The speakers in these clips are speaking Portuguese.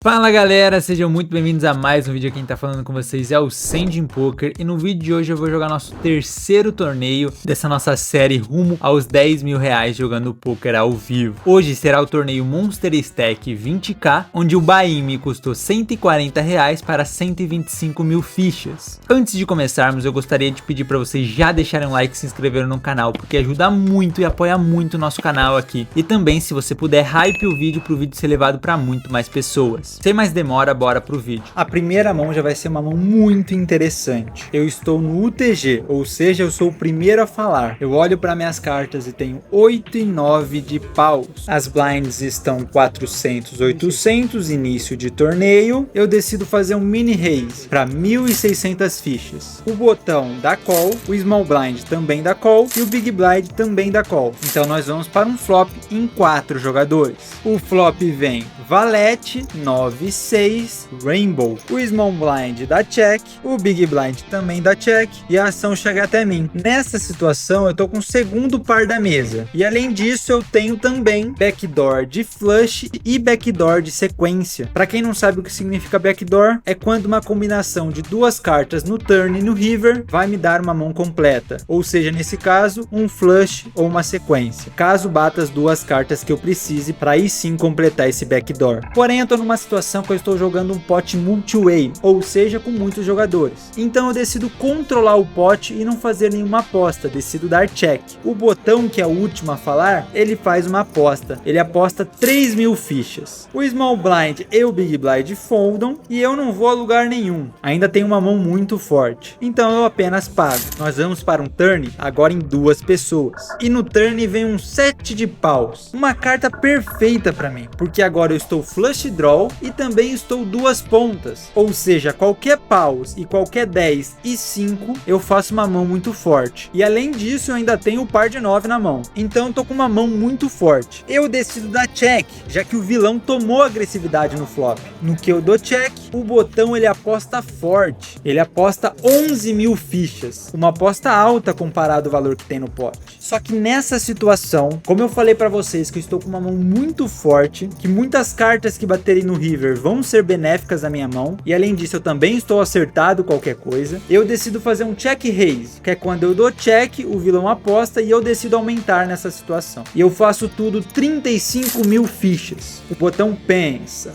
Fala galera, sejam muito bem-vindos a mais um vídeo. Quem tá falando com vocês é o Sending Poker e no vídeo de hoje eu vou jogar nosso terceiro torneio dessa nossa série rumo aos 10 mil reais jogando poker ao vivo. Hoje será o torneio Monster Stack 20k, onde o buy-in me custou 140 reais para 125 mil fichas. Antes de começarmos, eu gostaria de pedir para vocês já deixarem um like e se inscreverem no canal, porque ajuda muito e apoia muito o nosso canal aqui. E também, se você puder, hype o vídeo para o vídeo ser levado para muito mais pessoas. Sem mais demora, bora pro vídeo. A primeira mão já vai ser uma mão muito interessante. Eu estou no UTG, ou seja, eu sou o primeiro a falar. Eu olho para minhas cartas e tenho 8 e 9 de paus. As blinds estão 400, 800, início de torneio. Eu decido fazer um mini raise para 1.600 fichas. O botão dá call, o small blind também dá call e o big blind também dá call. Então nós vamos para um flop em 4 jogadores. O flop vem valete, 9, 6, rainbow. O small blind dá check, o big blind também dá check e a ação chega até mim. Nessa situação eu tô com o segundo par da mesa. E além disso eu tenho também backdoor de flush e backdoor de sequência. Para quem não sabe o que significa backdoor, é quando uma combinação de duas cartas no turn e no river vai me dar uma mão completa. Ou seja, nesse caso, um flush ou uma sequência. Caso bata as duas cartas que eu precise para aí sim completar esse backdoor. Porém, eu tô numa situação que eu estou jogando um pot multi-way, ou seja, com muitos jogadores. Então eu decido controlar o pot e não fazer nenhuma aposta, decido dar check. O botão, que é o último a falar, ele faz uma aposta. Ele aposta 3 mil fichas. O small blind e o big blind foldam e eu não vou a lugar nenhum. Ainda tem uma mão muito forte. Então eu apenas pago. Nós vamos para um turn agora em 2 pessoas. E no turn vem um 7 de paus. Uma carta perfeita para mim, porque agora eu estou flush draw e também estou 2 pontas, ou seja, qualquer paus e qualquer 10 e 5 eu faço uma mão muito forte. E além disso eu ainda tenho o par de 9 na mão, então eu tô com uma mão muito forte. Eu decido dar check, já que o vilão tomou agressividade no flop. No que eu dou check, o botão ele aposta forte, ele aposta 11 mil fichas, uma aposta alta comparado ao valor que tem no pot. Só que nessa situação, como eu falei para vocês que eu estou com uma mão muito forte, que muitas cartas que baterem no river vão ser benéficas à minha mão, e além disso eu também estou acertado qualquer coisa, eu decido fazer um check raise, que é quando eu dou check, o vilão aposta e eu decido aumentar nessa situação. E eu faço tudo 35 mil fichas. O botão pensa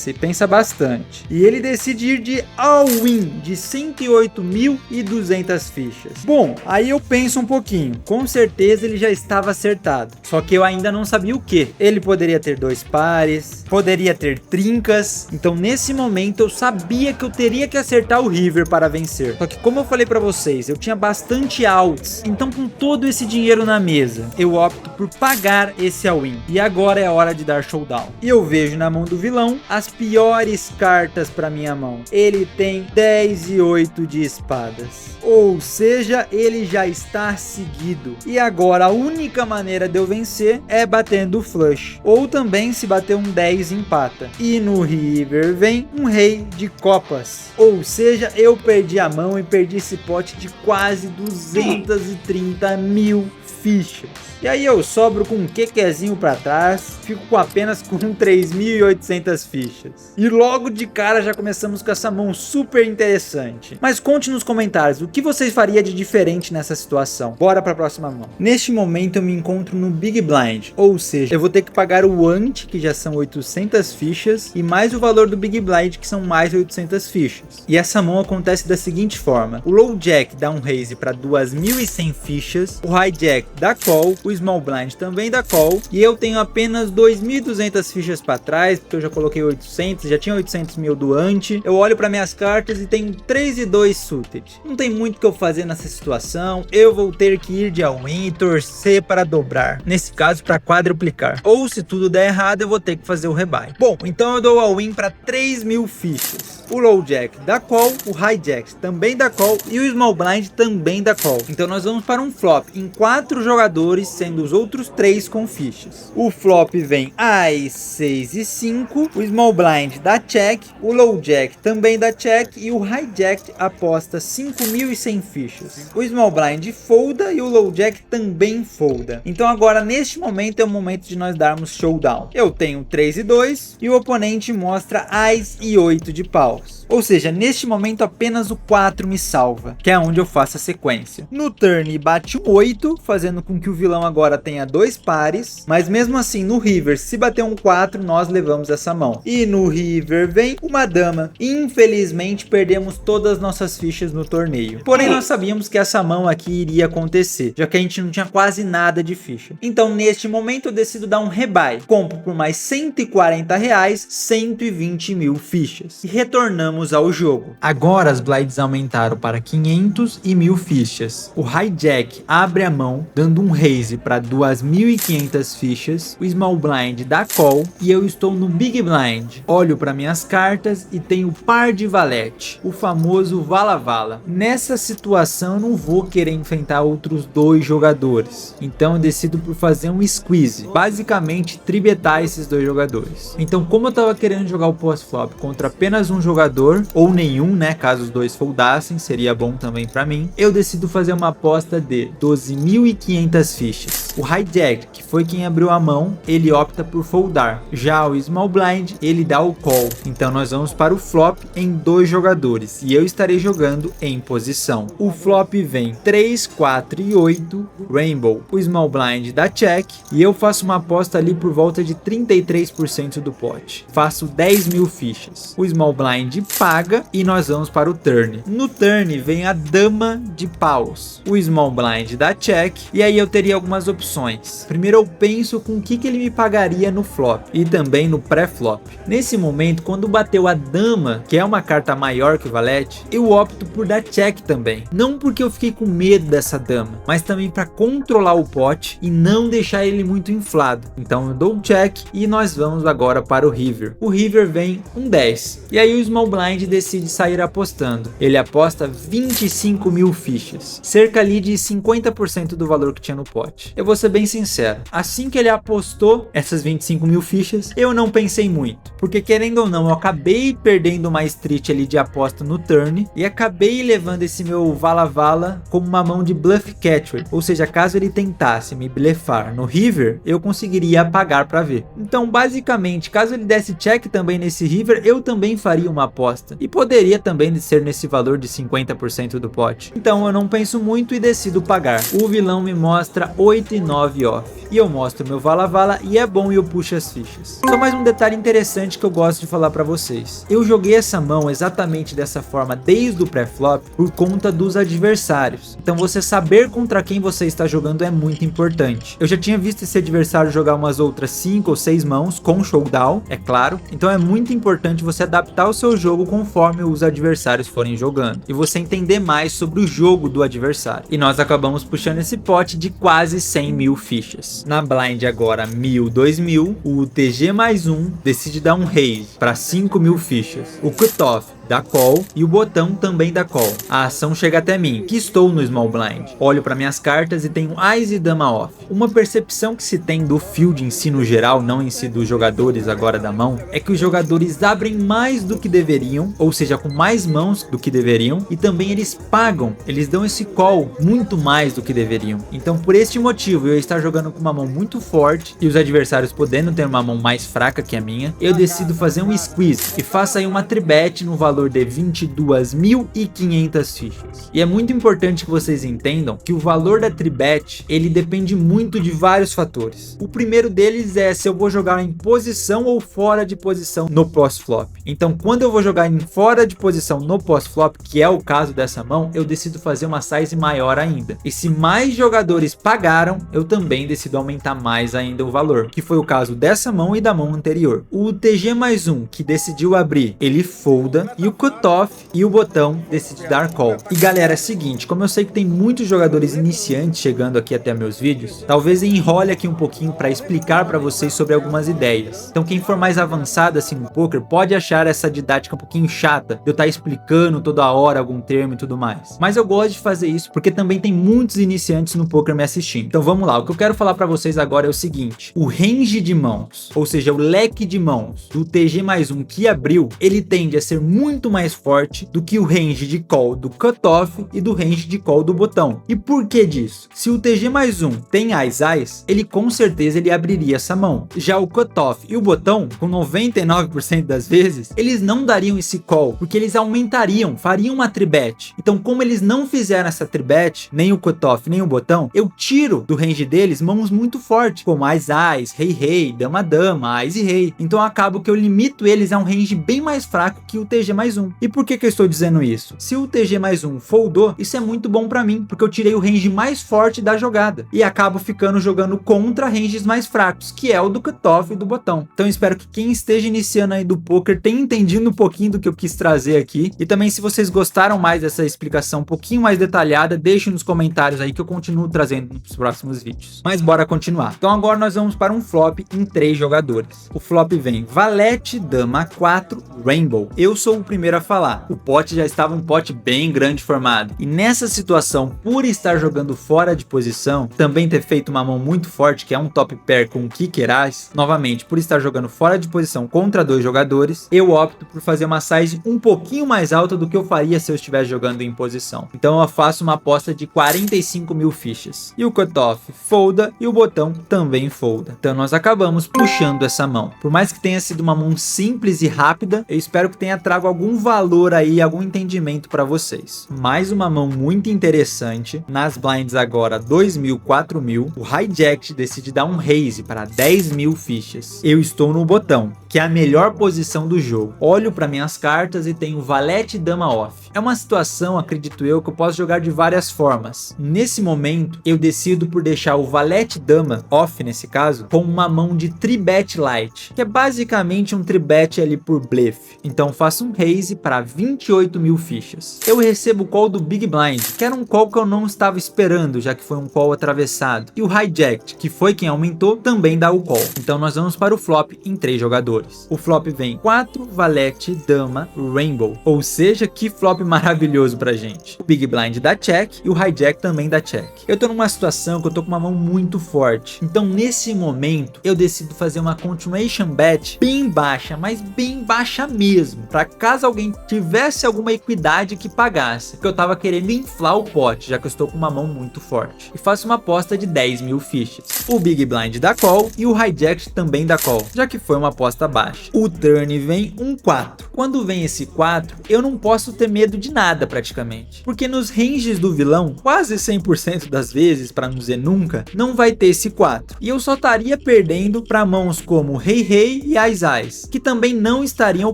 e pensa bastante. E ele decide ir de all-in, de 108.200 fichas. Bom, aí eu penso um pouquinho. Com certeza ele já estava acertado. Só que eu ainda não sabia o que. Ele poderia ter 2 pares, poderia ter trincas. Então nesse momento eu sabia que eu teria que acertar o river para vencer. Só que como eu falei para vocês, eu tinha bastante outs. Então com todo esse dinheiro na mesa, eu opto por pagar esse all-in. E agora é a hora de dar showdown. E eu vejo na mão do vilão as piores cartas para minha mão. Ele tem 10 e 8 de espadas. Ou seja, ele já está seguido. E agora a única maneira de eu vencer é batendo o flush. Ou também se bater um 10 empata. E no river vem um rei de copas. Ou seja, eu perdi a mão e perdi esse pote de quase 230 mil fichas. E aí eu sobro com um QQzinho pra trás, fico com apenas com 3.800 fichas. E logo de cara já começamos com essa mão super interessante. Mas conte nos comentários o que vocês fariam de diferente nessa situação. Bora pra próxima mão. Neste momento eu me encontro no Big Blind, ou seja, eu vou ter que pagar o ante, que já são 800 fichas, e mais o valor do Big Blind, que são mais 800 fichas. E essa mão acontece da seguinte forma: o Low Jack dá um raise para 2.100 fichas, o High Jack dá call, o Small Blind também dá call, e eu tenho apenas 2.200 fichas para trás, porque eu já coloquei 800, já tinha 800 mil do ante. Eu olho para minhas cartas e tenho 3 e 2 suited. Não tem muito o que eu fazer nessa situação, eu vou ter que ir de all-in e torcer para dobrar, nesse caso para quadruplicar, ou se tudo der errado eu vou ter que fazer o rebuy. Bom, então eu dou all-in para 3.000 fichas. O Low Jack dá call, o High Jack também dá call e o Small Blind também dá call. Então nós vamos para um flop em 4 jogadores, sendo os outros 3 com fichas. O flop vem As, 6 e 5, o Small Blind dá check, o Low Jack também dá check e o High Jack aposta 5.100 fichas. O Small Blind folda e o Low Jack também folda. Então agora neste momento é o momento de nós darmos showdown. Eu tenho 3 e 2 e o oponente mostra Ás e 8 de paus. Ou seja, neste momento apenas o 4 me salva, que é onde eu faço a sequência. No turn bate um 8, fazendo com que o vilão agora tenha 2 pares, mas mesmo assim no river, se bater um 4, nós levamos essa mão. E no river vem uma dama. Infelizmente perdemos todas as nossas fichas no torneio. Porém nós sabíamos que essa mão aqui iria acontecer, já que a gente não tinha quase nada de ficha. Então neste momento eu decido dar um rebuy. Compro por mais R$140, 120 mil fichas. E retornamos ao jogo. Agora as blinds aumentaram para 500 e 1000 fichas. O hijack abre a mão, dando um raise para 2500 fichas. O small blind dá call e eu estou no big blind. Olho para minhas cartas e tenho par de valete, o famoso vala-vala. Nessa situação eu não vou querer enfrentar outros 2 jogadores. Então eu decido por fazer um squeeze. Basicamente tribetar esses 2 jogadores. Então como eu tava querendo jogar o post-flop contra apenas um jogador, ou nenhum, né, caso os 2 foldassem, seria bom também pra mim, eu decido fazer uma aposta de 12.500 fichas. O hijack, que foi quem abriu a mão, ele opta por foldar. Já o small blind, ele dá o call. Então nós vamos para o flop em 2 jogadores, e eu estarei jogando em posição. O flop vem 3, 4 e 8, rainbow. O small blind dá check, e eu faço uma aposta ali por volta de 33% do pot. Faço 10 mil fichas. O small blind paga e nós vamos para o turn. No turn vem a dama de paus. O small blind dá check e aí eu teria algumas opções. Primeiro eu penso com o que ele me pagaria no flop e também no pré-flop. Nesse momento, quando bateu a dama, que é uma carta maior que o valete, eu opto por dar check também. Não porque eu fiquei com medo dessa dama, mas também para controlar o pot e não deixar ele muito inflado. Então eu dou um check e nós vamos agora para o river. O river vem um 10 e aí o small blind decide sair apostando. Ele aposta 25 mil fichas, cerca ali de 50% do valor que tinha no pote. Eu vou ser bem sincero, assim que ele apostou essas 25 mil fichas, eu não pensei muito, porque querendo ou não, eu acabei perdendo uma street ali de aposta no turn, e acabei levando esse meu vala-vala como uma mão de bluff catcher, ou seja, caso ele tentasse me blefar no river, eu conseguiria apagar para ver. Então basicamente, caso ele desse check também nesse river, eu também faria uma aposta. E poderia também ser nesse valor de 50% do pote. Então eu não penso muito e decido pagar. O vilão me mostra 8 e 9 off. E eu mostro meu vala-vala e é bom e eu puxo as fichas. Só mais um detalhe interessante que eu gosto de falar pra vocês. Eu joguei essa mão exatamente dessa forma desde o pré-flop por conta dos adversários. Então você saber contra quem você está jogando é muito importante. Eu já tinha visto esse adversário jogar umas outras 5 ou 6 mãos com showdown, é claro. Então é muito importante você adaptar o seu jogo conforme os adversários forem jogando e você entender mais sobre o jogo do adversário. E nós acabamos puxando esse pote de quase 100 mil fichas. Na blind agora 1000, 2000, o TG mais 1 decide dar um raise para 5 mil fichas. O cutoff dá call e o botão também dá call. A ação chega até mim, que estou no small blind. Olho para minhas cartas e tenho Ás e dama off. Uma percepção que se tem do field em si no geral, não em si dos jogadores agora da mão, é que os jogadores abrem mais do que deveriam, ou seja, com mais mãos do que deveriam, e também eles pagam, eles dão esse call muito mais do que deveriam. Então por este motivo, eu estar jogando com uma mão muito forte e os adversários podendo ter uma mão mais fraca que a minha, eu decido fazer um squeeze e faço aí uma tribet no valor de 22.500 fichas. E é muito importante que vocês entendam que o valor da tribet, ele depende muito de vários fatores. O primeiro deles é se eu vou jogar em posição ou fora de posição no post-flop. Então quando eu vou jogar em fora de posição no post-flop, que é o caso dessa mão, eu decido fazer uma size maior ainda. E se mais jogadores pagaram, eu também decido aumentar mais ainda o valor, que foi o caso dessa mão e da mão anterior. O TG mais 1 que decidiu abrir, ele folda, e o cutoff e o botão decide dar call. E galera, é o seguinte, como eu sei que tem muitos jogadores iniciantes chegando aqui até meus vídeos, talvez eu enrole aqui um pouquinho para explicar para vocês sobre algumas ideias. Então quem for mais avançado assim no poker pode achar essa didática um pouquinho chata, de eu estar explicando toda hora algum termo e tudo mais. Mas eu gosto de fazer isso porque também tem muitos iniciantes no poker me assistindo. Então vamos lá, o que eu quero falar para vocês agora é o seguinte: o range de mãos, ou seja, o leque de mãos do TG mais 1 que abriu, ele tende a ser muito muito mais forte do que o range de call do cutoff e do range de call do botão. E por que disso? Se o TG+1 tem Ais, ele com certeza ele abriria essa mão. Já o cutoff e o botão, com 99% das vezes, eles não dariam esse call, porque eles aumentariam, fariam uma tribet. Então, como eles não fizeram essa tribet, nem o cutoff, nem o botão, eu tiro do range deles mãos muito fortes, como Ais, Rei, Dama, Ais e Rei. Então, acabo que eu limito eles a um range bem mais fraco que o TG+1. E por que eu estou dizendo isso? Se o TG+1 foldou, isso é muito bom pra mim, porque eu tirei o range mais forte da jogada e acabo ficando jogando contra ranges mais fracos, que é o do cutoff e do botão. Então espero que quem esteja iniciando aí do poker tenha entendido um pouquinho do que eu quis trazer aqui. E também, se vocês gostaram mais dessa explicação um pouquinho mais detalhada, deixem nos comentários aí que eu continuo trazendo nos próximos vídeos. Mas bora continuar. Então agora nós vamos para um flop em 3 jogadores. O flop vem Valete, Dama 4, Rainbow. Eu sou o primeiro a falar. O pote já estava um pote bem grande formado. E nessa situação, por estar jogando fora de posição, também ter feito uma mão muito forte, que é um top pair com kicker Ás, novamente, por estar jogando fora de posição contra 2 jogadores, eu opto por fazer uma size um pouquinho mais alta do que eu faria se eu estivesse jogando em posição. Então eu faço uma aposta de 45 mil fichas. E o cutoff folda e o botão também folda. Então nós acabamos puxando essa mão. Por mais que tenha sido uma mão simples e rápida, eu espero que tenha trago algum valor aí, algum entendimento para vocês. Mais uma mão muito interessante. Nas blinds agora 2.000, 4.000, o hijack decide dar um raise para 10.000 fichas. Eu estou no botão, que é a melhor posição do jogo. Olho para minhas cartas e tenho Valete e Dama off. É uma situação, acredito eu, que eu posso jogar de várias formas. Nesse momento, eu decido por deixar o Valete Dama off, nesse caso, com uma mão de tribet light, que é basicamente um tribet ali por blefe. Então faço um raise para 28.000 fichas. Eu recebo o call do Big Blind, que era um call que eu não estava esperando, já que foi um call atravessado. E o hijack, que foi quem aumentou, também dá o call. Então nós vamos para o flop em 3 jogadores. O flop vem 4, Valete, Dama, Rainbow. Ou seja, que flop maravilhoso pra gente. O Big Blind dá check e o hijack também dá check. Eu tô numa situação que eu tô com uma mão muito forte. Então nesse momento eu decido fazer uma continuation bet bem baixa, mas bem baixa mesmo, para caso alguém tivesse alguma equidade que pagasse, porque eu tava querendo inflar o pote, já que eu estou com uma mão muito forte. E faço uma aposta de 10.000 fichas. O Big Blind dá call e o hijack também dá call, já que foi uma aposta baixa. O turn vem um 4. Quando vem esse 4, eu não posso ter medo de nada praticamente, porque nos ranges do vilão, quase 100% das vezes, para não dizer nunca, não vai ter esse 4. E eu só estaria perdendo para mãos como Rei e Ais, que também não estariam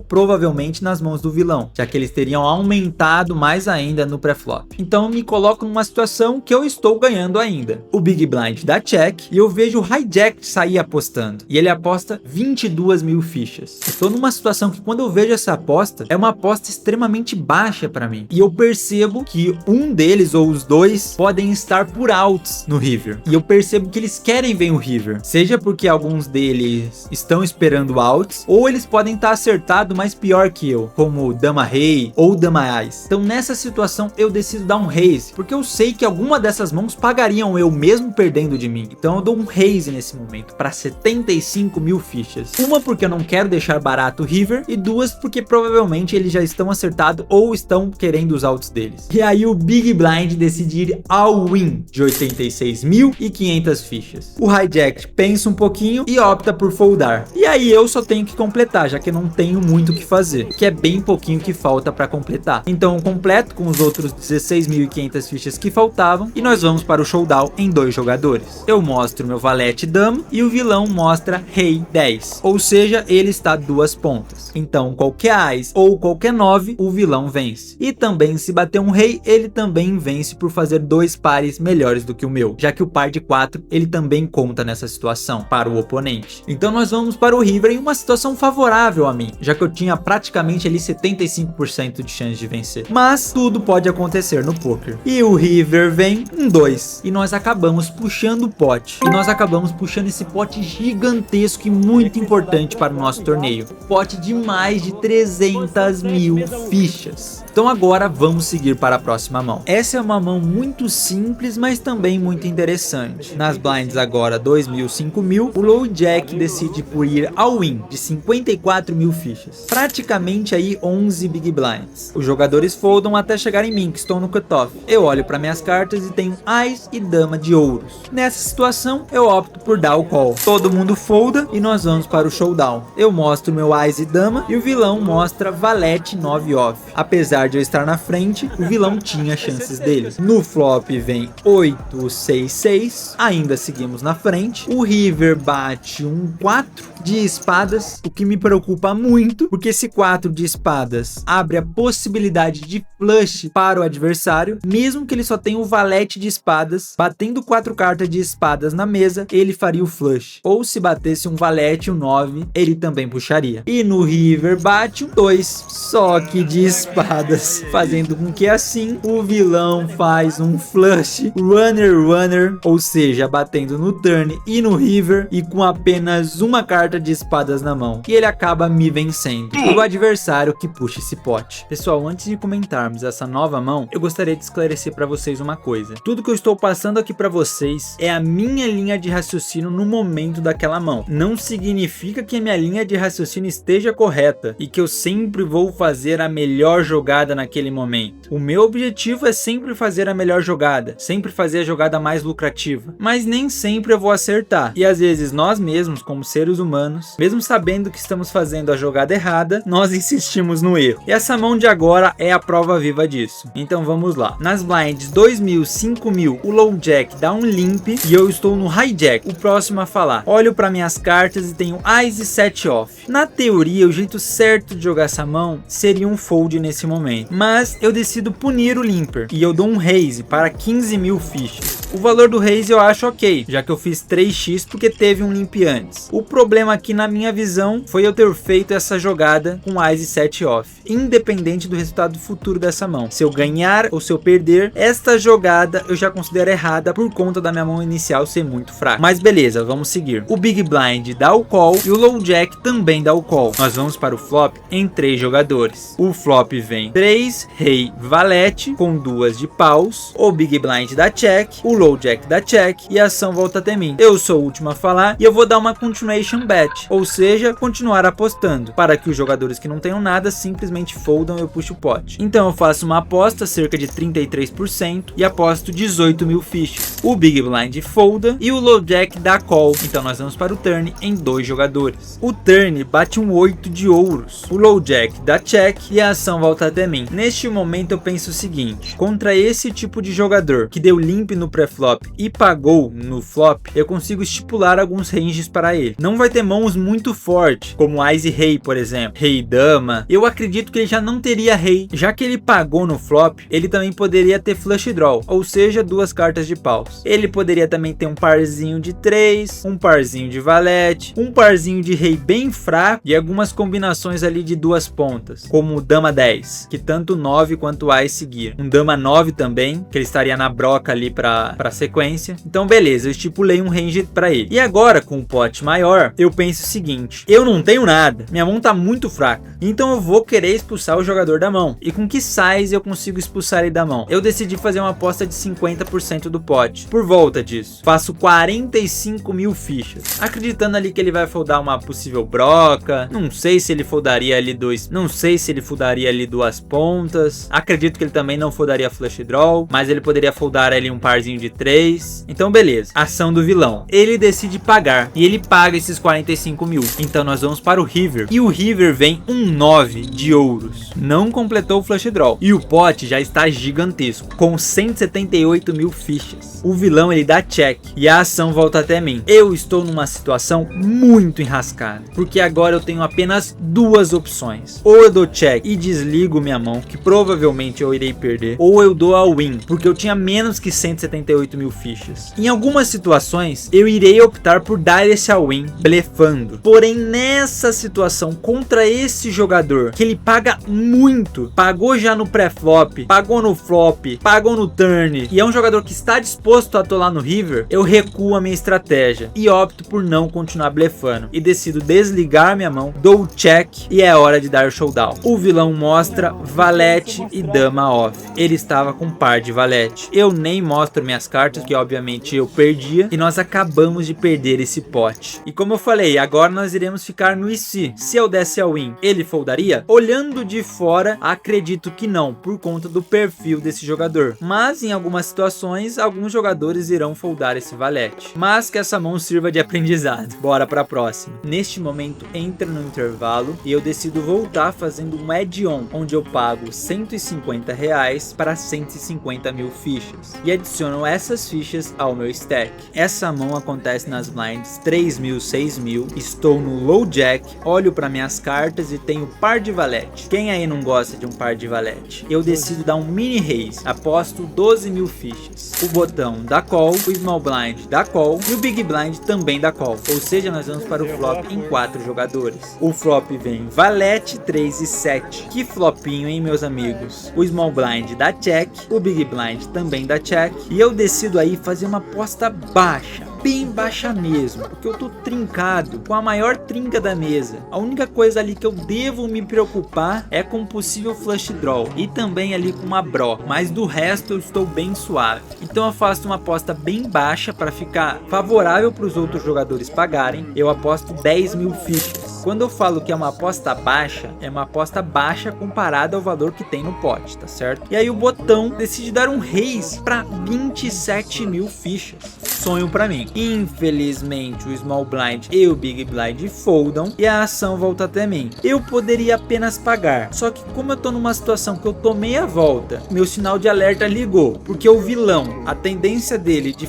provavelmente nas mãos do vilão, já que eles teriam aumentado mais ainda no pré-flop. Então eu me coloco numa situação que eu estou ganhando ainda. O Big Blind dá check e eu vejo o hijack sair apostando, e ele aposta 22.000 fichas. Estou numa situação que, quando eu vejo essa aposta, é uma aposta extremamente baixa para mim, e eu percebo que um deles ou os dois podem estar por outs no river, e eu percebo que eles querem ver o river, seja porque alguns deles estão esperando outs, ou eles podem estar acertados, mas pior que eu, como Dama Rei ou Dama Ás. Então nessa situação eu decido dar um raise, porque eu sei que alguma dessas mãos pagariam eu mesmo perdendo de mim. Então eu dou um raise nesse momento para 75.000 fichas. Uma porque eu não quero deixar barato o river, e duas porque provavelmente eles já estão acertados ou estão querendo os outs deles. E aí o Big Blind decide ir all win de 86.500 fichas. O hijack pensa um pouquinho e opta por foldar. E aí eu só tenho que completar, já que eu não tenho muito o que fazer, que é bem pouquinho que falta para completar. Então eu completo com os outros 16.500 fichas que faltavam e nós vamos para o showdown em 2 jogadores. Eu mostro meu Valete Dama e o vilão mostra Rei 10, ou seja, ele está 2 pontas. Então qualquer Ás ou qualquer 9, o vilão vence. E também, se bater um Rei, ele também vence por fazer 2 pares melhores do que o meu, já que o par de 4 ele também conta nessa situação para o oponente. Então nós vamos para o river em uma situação favorável a mim, já que eu tinha praticamente ali 75% de chance de vencer. Mas tudo pode acontecer no poker. E o river vem um 2 e nós acabamos puxando o pote. E nós acabamos puxando esse pote gigantesco e muito importante para o nosso torneio. Pote de mais de 300.000 fichas. Então agora vamos seguir para a próxima mão. Essa é uma mão muito simples, mas também muito interessante. Nas blinds agora 2.000, 5.000, o low jack decide por ir all in de 54.000 fichas. Praticamente aí aí 11 Big Blinds. Os jogadores foldam até chegar em mim, que estou no cutoff. Eu olho para minhas cartas e tenho Ás e Dama de ouros. Nessa situação, eu opto por dar o call. Todo mundo folda e nós vamos para o showdown. Eu mostro meu Ás e Dama e o vilão mostra Valete 9 off. Apesar de eu estar na frente, o vilão tinha chances dele. No flop vem 8, 6, 6. Ainda seguimos na frente. O River bate um 4 de espadas, o que me preocupa muito, porque esse 4 de espadas abre a possibilidade de flush para o adversário, mesmo que ele só tenha o valete de espadas. Batendo 4 cartas de espadas na mesa, ele faria o flush. Ou se batesse um valete, um 9, ele também puxaria. E no River bate um 2, só que de espadas, fazendo com que assim o vilão faz um flush runner, ou seja, batendo no turn e no River e com apenas uma carta de espadas na mão, e ele acaba me vencendo. E o adversário que puxa esse pote. Pessoal, antes de comentarmos essa nova mão, eu gostaria de esclarecer para vocês uma coisa. Tudo que eu estou passando aqui para vocês é a minha linha de raciocínio no momento daquela mão. Não significa que a minha linha de raciocínio esteja correta e que eu sempre vou fazer a melhor jogada naquele momento. O meu objetivo é sempre fazer a melhor jogada, sempre fazer a jogada mais lucrativa, mas nem sempre eu vou acertar. E às vezes nós mesmos, como seres humanos, mesmo sabendo que estamos fazendo a jogada errada, nós insistimos no erro. E essa mão de agora é a prova viva disso. Então vamos lá. Nas blinds 2.000, 5.000, o low jack dá um limp e eu estou no high jack, o próximo a falar. Olho para minhas cartas e tenho Ás e 7 off. Na teoria, o jeito certo de jogar essa mão seria um fold nesse momento, mas eu decido punir o limper e eu dou um raise para 15.000 fichas. O valor do raise eu acho ok, já que eu fiz 3x porque teve um limp antes. O problema aqui na minha visão foi eu ter feito essa jogada com Ás e 7 off, independente do resultado futuro dessa mão. Se eu ganhar ou se eu perder, esta jogada eu já considero errada por conta da minha mão inicial ser muito fraca. Mas beleza, vamos seguir. O Big Blind dá o call e o Low Jack também dá o call. Nós vamos para o flop em 3 jogadores. O flop vem 3, Rei, Valete com 2 de paus. O Big Blind dá check, o Low Jack dá check e a ação volta até mim. Eu sou o último a falar e eu vou dar uma continuation bet, ou seja, continuar apostando, para que os jogadores que não tenham nada simplesmente foldam e eu puxo o pote. Então eu faço uma aposta cerca de 33% e aposto 18.000 fichas. O Big Blind folda e o Low Jack dá call, então nós vamos para o turn em 2 jogadores. O turn bate um 8 de ouros, o Low Jack dá check e a ação volta até mim. Neste momento eu penso o seguinte: contra esse tipo de jogador que deu limp no pré-flop e pagou no flop, eu consigo estipular alguns ranges para ele. Não vai ter mãos muito fortes, como Ás e Rei, por exemplo, Rei e Dama. Eu acredito que ele já não teria Rei, já que ele pagou no flop, ele também poderia ter flush draw, ou seja, 2 cartas de paus. Ele poderia também ter um parzinho de 3, um parzinho de valete, um parzinho de Rei bem fraco e algumas combinações ali de 2 pontas, como Dama 10, que tanto 9 quanto Ás seguir. Um Dama 9 também, que ele estaria na broca ali para sequência. Então beleza, eu estipulei um range para ele. E agora, com o pote maior, eu penso o seguinte: eu não tenho nada, minha mão tá muito fraca, então eu vou querer expulsar o jogador da mão. E com que size eu consigo expulsar ele da mão? Eu decidi fazer uma aposta de 50% do pote. Por volta disso, faço 45.000 fichas, acreditando ali que ele vai foldar uma possível broca. Não sei se ele foldaria ali 2, não sei se ele foldaria ali 2 pontas. Acredito que ele também não foldaria flush draw, mas ele poderia foldar ali um parzinho de 3. Então beleza, ação do vilão, ele decide pagar e ele paga esses 45.000. Então nós vamos para o River e o River vem um 9 de ouros, não completou o flush draw e o pote já está gigantesco com 178.000 fichas. O vilão ele dá check e a ação volta até mim. Eu estou numa situação muito enrascada, porque agora eu tenho apenas 2 opções: ou eu dou check e desligo minha mão, que provavelmente eu irei perder, ou eu dou a win, porque eu tinha menos que 178.000 fichas. Em algumas situações eu irei optar por dar esse all-in blefando, porém nessa situação contra esse jogador que ele paga muito, pagou já no pré-flop, pagou no flop, pagou no turn e é um jogador que está disposto a atolar no River, eu recuo a minha estratégia e opto por não continuar blefando e decido desligar minha mão, dou check e é hora de dar showdown. O vilão mostra valete e dama off, ele estava com par de valete. Eu nem mostro minhas minhas cartas, que obviamente eu perdia, e nós acabamos de perder esse pote. E como eu falei, agora nós iremos ficar no e se eu desse a win, ele foldaria? Olhando de fora, acredito que não, por conta do perfil desse jogador, mas em algumas situações, alguns jogadores irão foldar esse valete, mas que essa mão sirva de aprendizado. Bora pra próxima. Neste momento entra no intervalo e eu decido voltar fazendo um add-on, onde eu pago R$150 para 150 mil fichas e adiciono essas fichas ao meu stack. Essa mão acontece nas blinds 3.000, 6.000, estou no low jack, olho para minhas cartas e tenho par de valete. Quem aí não gosta de um par de valete? Eu decido dar um mini raise, aposto 12 mil fichas. O botão dá call, o small blind dá call e o big blind também dá call, ou seja, nós vamos para o flop em 4 jogadores. O flop vem valete, 3 e 7. Que flopinho, hein, meus amigos? O small blind dá check, o big blind também dá check e eu decido aí fazer uma aposta baixa, bem baixa mesmo, porque eu tô trincado com a maior trinca da mesa. A única coisa ali que eu devo me preocupar é com um possível flush draw e também ali com uma bro, mas do resto eu estou bem suave. Então eu faço uma aposta bem baixa para ficar favorável para os outros jogadores pagarem. Eu aposto 10 mil fichas. Quando eu falo que é uma aposta baixa, é uma aposta baixa comparada ao valor que tem no pote, tá certo? E aí o botão decide dar um raise para 27 mil fichas. Sonho pra mim. Infelizmente o small blind e o big blind foldam e a ação volta até mim. Eu poderia apenas pagar, só que como eu tô numa situação que eu tomei a volta, meu sinal de alerta ligou, porque o vilão, a tendência dele de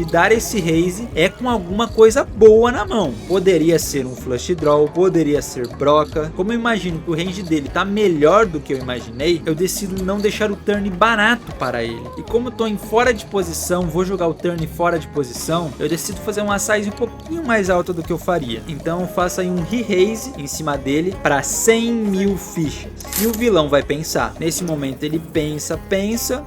dar esse raise é com alguma coisa boa na mão. Poderia ser um flush draw, poderia ser broca. Como eu imagino que o range dele tá melhor do que eu imaginei, eu decido não deixar o turn barato para ele. E como eu tô em fora de posição, vou jogar o turn fora de posição, eu decido fazer uma size um pouquinho mais alta do que eu faria. Então eu faço aí um re-raise em cima dele para 100 mil fichas. E o vilão vai pensar. Nesse momento ele pensa,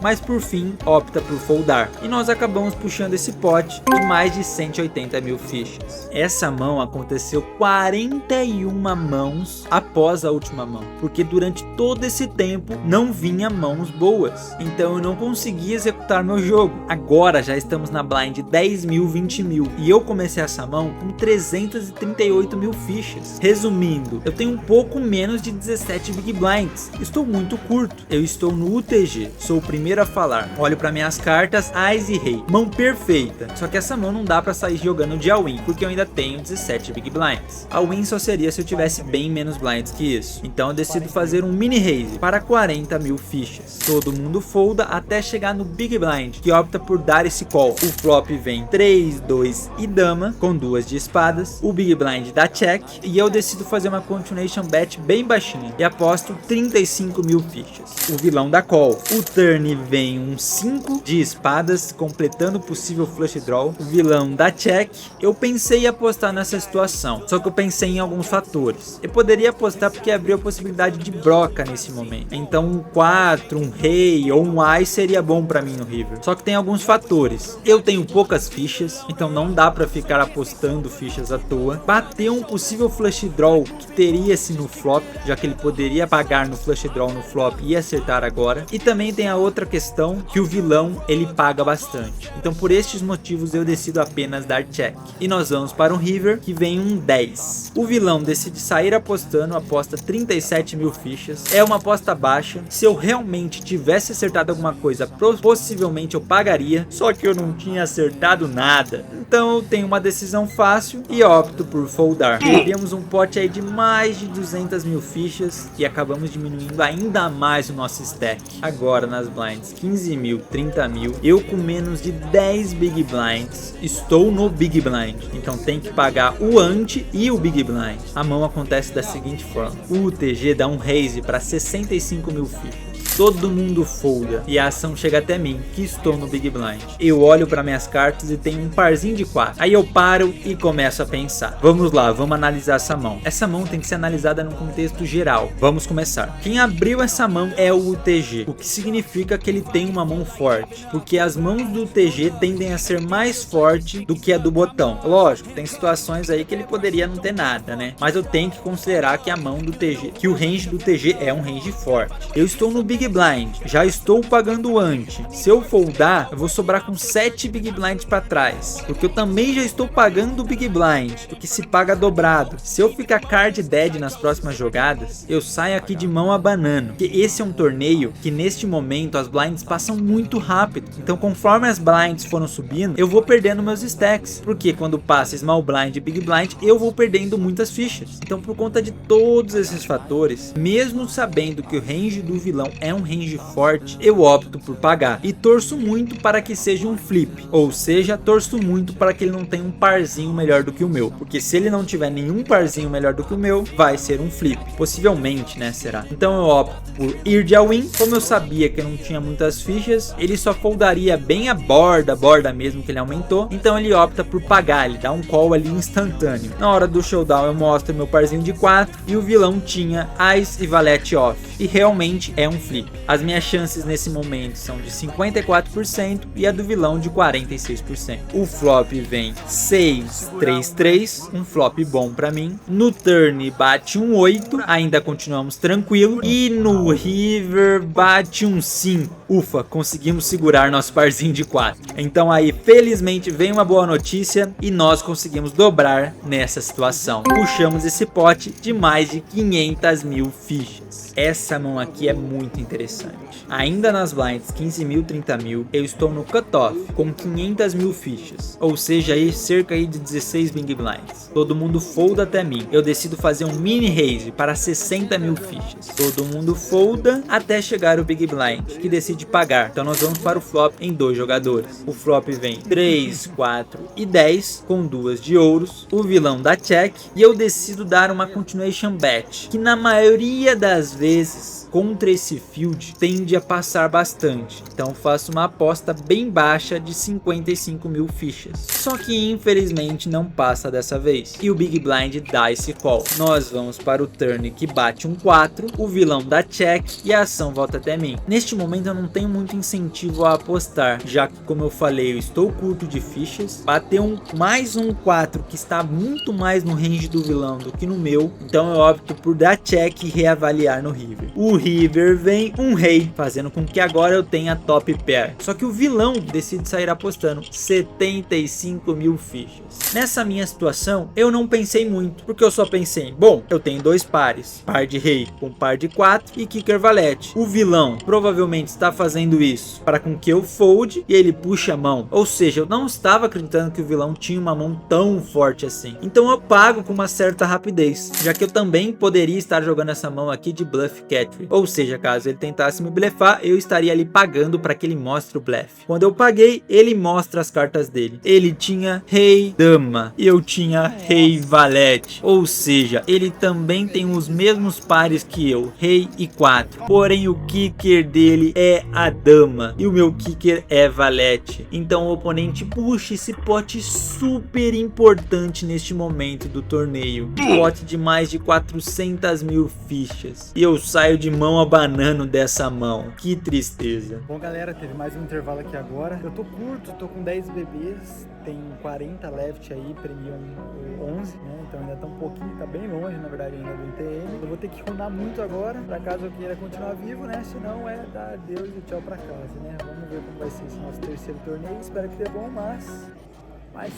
mas por fim opta por foldar. E nós acabamos puxando esse pote de mais de 180 mil fichas. Essa mão aconteceu 41 mãos após a última mão, porque durante todo esse tempo não vinha mãos boas. Então eu não consegui executar meu jogo. Agora já estamos na blind 10 mil, 20 mil e eu comecei essa mão com 338 mil fichas. Resumindo, eu tenho um pouco menos de 17 big blinds. Estou muito curto. Eu estou no UTG, sou o primeiro a falar. Olho para minhas cartas, Ás e Rei. Mão perfeita. Só que essa mão não dá para sair jogando de all-in, porque eu ainda tenho 17 big blinds. A win só seria se eu tivesse bem menos blinds que isso. Então eu decido fazer um mini raise para 40 mil fichas. Todo mundo folda até chegar no big blind, que opta por dar esse call. O flop vem 3, 2 e dama com 2 de espadas. O big blind dá check e eu decido fazer uma continuation bet bem baixinha e aposto 35 mil fichas. O vilão dá call. O turn vem um 5 de espadas completando o possível flush draw. O vilão dá check. Eu pensei em apostar nessa situação, só que eu pensei em alguns fatores. Eu poderia apostar porque abriu a possibilidade de broca nesse momento. Então um 4, um rei ou um ás seria bom pra mim no river. Só que tem alguns fatores. Eu tenho poucas fichas, então não dá pra ficar apostando fichas à toa. Bateu um possível flush draw que teria-se no flop, já que ele poderia pagar no flush draw no flop e acertar agora. E também tem a outra questão, que o vilão ele paga bastante. Então por estes motivos eu decido apenas dar check. E nós vamos para um river que vem um 10. O vilão decide sair apostando, aposta 37 mil fichas. É uma aposta baixa. Se eu realmente tivesse acertado alguma coisa, possivelmente eu pagaria, só que eu não tinha acertado nada. Então eu tenho uma decisão fácil e opto por foldar. Perdemos um pote aí de mais de 200 mil fichas e acabamos diminuindo ainda mais o nosso stack. Agora nas blinds 15 mil, 30 mil, eu com menos de 10 big blinds estou no big blind, então tem que pagar o ante e o big blind. A mão acontece da seguinte forma: o UTG dá um raise para 65 mil fichas. Todo mundo folda e a ação chega até mim, que estou no big blind. Eu olho para minhas cartas e tenho um parzinho de 4. Aí eu paro e começo a pensar. Vamos lá, vamos analisar essa mão. Essa mão tem que ser analisada num contexto geral. Vamos começar. Quem abriu essa mão é o UTG, o que significa que ele tem uma mão forte, porque as mãos do UTG tendem a ser mais forte do que a do botão. Lógico, tem situações aí que ele poderia não ter nada, né? Mas eu tenho que considerar que a mão do TG, que o range do TG é um range forte. Eu estou no big Big Blind, já estou pagando ante. Se eu foldar, eu vou sobrar com 7 Big Blinds para trás, porque eu também já estou pagando o Big Blind, porque se paga dobrado. Se eu ficar card dead nas próximas jogadas, eu saio aqui de mão abanando, porque esse é um torneio que neste momento as blinds passam muito rápido. Então conforme as blinds foram subindo, eu vou perdendo meus stacks, porque quando passa Small Blind e Big Blind, eu vou perdendo muitas fichas. Então por conta de todos esses fatores, mesmo sabendo que o range do vilão é um range forte, eu opto por pagar e torço muito para que seja um flip, ou seja, torço muito para que ele não tenha um parzinho melhor do que o meu, porque se ele não tiver nenhum parzinho melhor do que o meu, vai ser um flip, possivelmente, né, será? Então eu opto por ir de all-in. Como eu sabia que eu não tinha muitas fichas, ele só foldaria bem a borda mesmo que ele aumentou, então ele opta por pagar, ele dá um call ali instantâneo. Na hora do showdown eu mostro meu parzinho de 4 e o vilão tinha Ice e Valete off, e realmente é um flip. As minhas chances nesse momento são de 54% e a do vilão de 46%. O flop vem 6-3-3, um flop bom pra mim. No turn bate um 8, ainda continuamos tranquilo, e no river bate um 5. Ufa, conseguimos segurar nosso parzinho de 4. Então aí felizmente vem uma boa notícia e nós conseguimos dobrar nessa situação. Puxamos esse pote de mais de 500 mil fichas. Essa mão aqui é muito interessante. Ainda nas blinds 15 mil, 30 mil, eu estou no cutoff com 500 mil fichas, ou seja, aí cerca aí de 16 Big Blinds. Todo mundo folda até mim. Eu decido fazer um mini raise para 60 mil fichas. Todo mundo folda até chegar o Big Blind, que decide pagar. Então nós vamos para o flop em 2 jogadores. O flop vem 3, 4 e 10 com 2 de ouros. O vilão dá check e eu decido dar uma continuation bet, que na maioria das vezes contra esse field tende a passar bastante, então faço uma aposta bem baixa de 55 mil fichas, só que infelizmente não passa dessa vez, e o Big Blind dá esse call. Nós vamos para o turn que bate um 4, o vilão dá check e a ação volta até mim. Neste momento eu não tenho muito incentivo a apostar, já que, como eu falei, eu estou curto de fichas. Bateu mais um 4 que está muito mais no range do vilão do que no meu, então eu opto por dar check e reavaliar no river. O river vem um rei, fazendo com que agora eu tenha top pair. Só que o vilão decide sair apostando 75 mil fichas. Nessa minha situação, eu não pensei muito, porque eu só pensei, bom, eu tenho 2 pares, par de rei com par de 4 e kicker valete. O vilão provavelmente está fazendo isso para com que eu fold e ele puxe a mão, ou seja, eu não estava acreditando que o vilão tinha uma mão tão forte assim. Então eu pago com uma certa rapidez, já que eu também poderia estar jogando essa mão aqui de bluff catch, ou seja, caso ele tentasse me blefar, eu estaria ali pagando para que ele mostre o blefe. Quando eu paguei, ele mostra as cartas dele. Ele tinha rei, dama, e eu tinha rei, valete, ou seja, ele também tem os mesmos pares que eu, rei e 4, porém o kicker dele é a dama e o meu kicker é valete. Então o oponente puxa esse pote super importante neste momento do torneio, um pote de mais de 400 mil fichas, e eu saio de mão abanando dessa mão. Que tristeza. Bom, galera, teve mais um intervalo aqui agora. Eu tô curto, tô com 10 bebês, tem 40 left aí, premium 11, né? Então ainda tá um pouquinho, tá bem longe, na verdade, ainda do ITM. Eu vou ter que runar muito agora, pra caso eu queira continuar vivo, né? Senão é dar adeus e tchau pra casa, né? Vamos ver como vai ser esse nosso terceiro torneio. Espero que dê bom, mas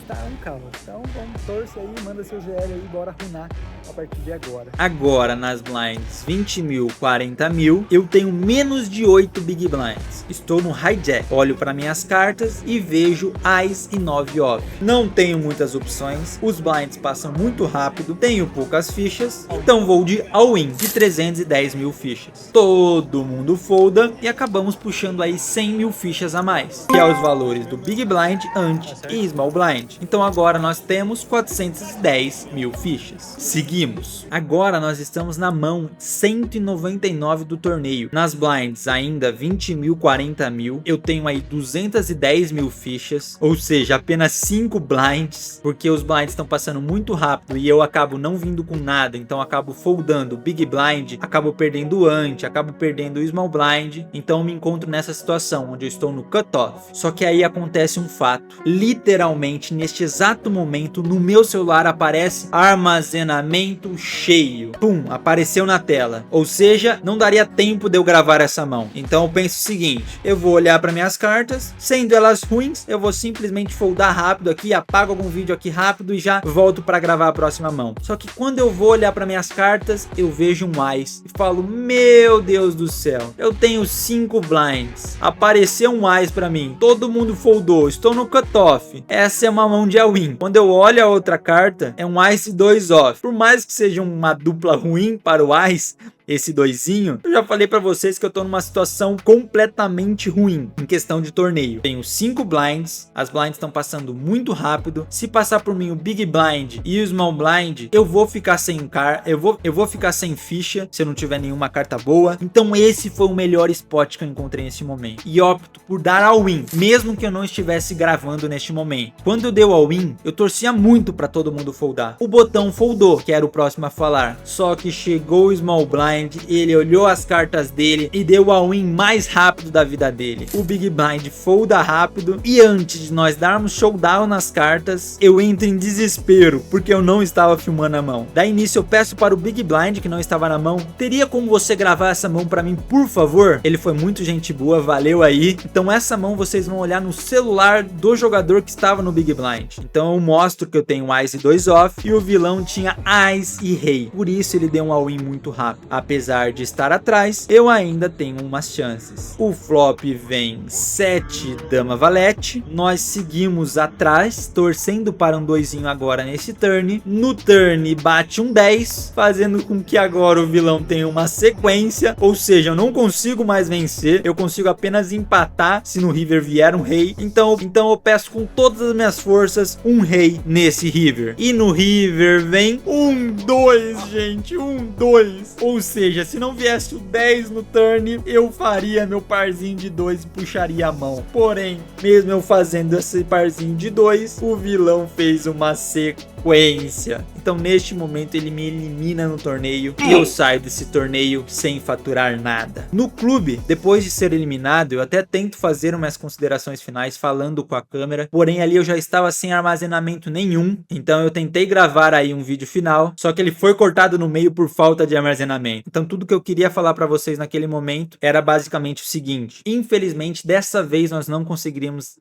tá um caos. Então vamos, torce aí, manda seu GL aí, bora runar a partir de agora. Agora nas blinds 20 mil, 40 mil, eu tenho menos de 8 Big Blinds. Estou no hijack, olho para minhas cartas e vejo Ice e 9 off. Não tenho muitas opções, os blinds passam muito rápido, tenho poucas fichas, então vou de all-in de 310 mil fichas. Todo mundo folda e acabamos puxando aí 100 mil fichas a mais, que é os valores do Big Blind, Ante e Small Blind. Então agora nós temos 410 mil fichas. Seguimos. Agora nós estamos na mão 199 do torneio. Nas blinds ainda 20 mil, 40 mil. Eu tenho aí 210 mil fichas. Ou seja, apenas 5 blinds. Porque os blinds estão passando muito rápido e eu acabo não vindo com nada. Então acabo foldando Big Blind. Acabo perdendo o Ante. Acabo perdendo o Small Blind. Então eu me encontro nessa situação onde eu estou no cutoff. Só que aí acontece um fato. Literalmente simplesmente neste exato momento no meu celular aparece armazenamento cheio. Pum, apareceu na tela. Ou seja, não daria tempo de eu gravar essa mão. Então eu penso o seguinte, eu vou olhar para minhas cartas, sendo elas ruins, eu vou simplesmente foldar rápido aqui, apago algum vídeo aqui rápido e já volto para gravar a próxima mão. Só que quando eu vou olhar para minhas cartas, eu vejo um Ice e falo, meu Deus do céu, eu tenho 5 blinds, apareceu um Ice para mim, todo mundo foldou, estou no cutoff, essa é uma mão de all-in. Quando eu olho a outra carta, é um Ice 2 off. Por mais que seja uma dupla ruim para o Ice, esse doisinho, eu já falei pra vocês que eu tô numa situação completamente ruim em questão de torneio. Tenho 5 blinds, as blinds estão passando muito rápido. Se passar por mim o Big Blind e o Small Blind, eu vou ficar sem eu vou ficar sem ficha se eu não tiver nenhuma carta boa. Então esse foi o melhor spot que eu encontrei nesse momento. E opto por dar all-in, mesmo que eu não estivesse gravando neste momento. Quando eu dei o all-in, eu torcia muito pra todo mundo foldar. O botão foldou, que era o próximo a falar. Só que chegou o Small Blind, ele olhou as cartas dele e deu o all-in mais rápido da vida dele. O Big Blind folda rápido e antes de nós darmos showdown nas cartas, eu entro em desespero porque eu não estava filmando a mão. Daí início eu peço para o Big Blind, que não estava na mão, teria como você gravar essa mão para mim, por favor? Ele foi muito gente boa, valeu aí. Então essa mão vocês vão olhar no celular do jogador que estava no Big Blind. Então eu mostro que eu tenho Ice 2 off e o vilão tinha Ice e Rei. Por isso ele deu um all-in muito rápido. Apesar de estar atrás, eu ainda tenho umas chances. O flop vem 7 dama valete. Nós seguimos atrás, torcendo para um 2zinho agora nesse turn. No turn bate um 10, fazendo com que agora o vilão tenha uma sequência. Ou seja, eu não consigo mais vencer, eu consigo apenas empatar se no river vier um rei. Então eu peço com todas as minhas forças um rei nesse river. E no river vem um 2, gente, um 2. Ou seja, se não viesse o 10 no turn, eu faria meu parzinho de 2 e puxaria a mão. Porém, mesmo eu fazendo esse parzinho de 2, o vilão fez uma sequência. Então neste momento ele me elimina no torneio e eu saio desse torneio sem faturar nada. No clube, depois de ser eliminado, eu até tento fazer umas considerações finais falando com a câmera, porém ali eu já estava sem armazenamento nenhum, então eu tentei gravar aí um vídeo final, só que ele foi cortado no meio por falta de armazenamento. Então tudo que eu queria falar para vocês naquele momento era basicamente o seguinte: infelizmente dessa vez nós não conseguimos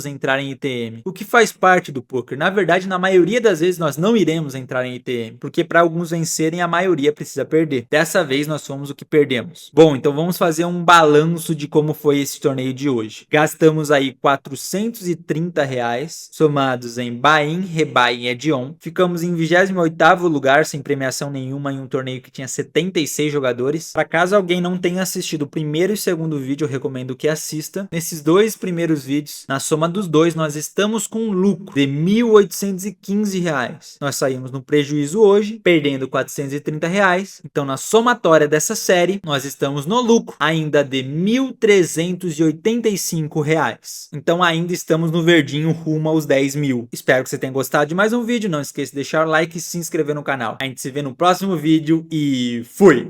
entrar em ITM, o que faz parte do poker. Na verdade, na maioria das vezes nós não iremos entrar em ITM, porque para alguns vencerem a maioria precisa perder. Dessa vez nós fomos o que perdemos. Bom, então vamos fazer um balanço de como foi esse torneio de hoje. Gastamos aí R$430 somados em buy-in, rebuy e add-on. Ficamos em 28º lugar sem premiação nenhuma em um torneio que tinha 76 jogadores. Para caso alguém não tenha assistido o primeiro e segundo vídeo, eu recomendo que assista. Nesses dois primeiros vídeos, na soma dos dois, nós estamos com um lucro de R$1.815. Nós saímos no prejuízo hoje, perdendo R$430. Então na somatória dessa série, nós estamos no lucro ainda de R$1.385. Então ainda estamos no verdinho rumo aos 10 mil. Espero que você tenha gostado de mais um vídeo. Não esqueça de deixar o like e se inscrever no canal. A gente se vê no próximo vídeo e fui!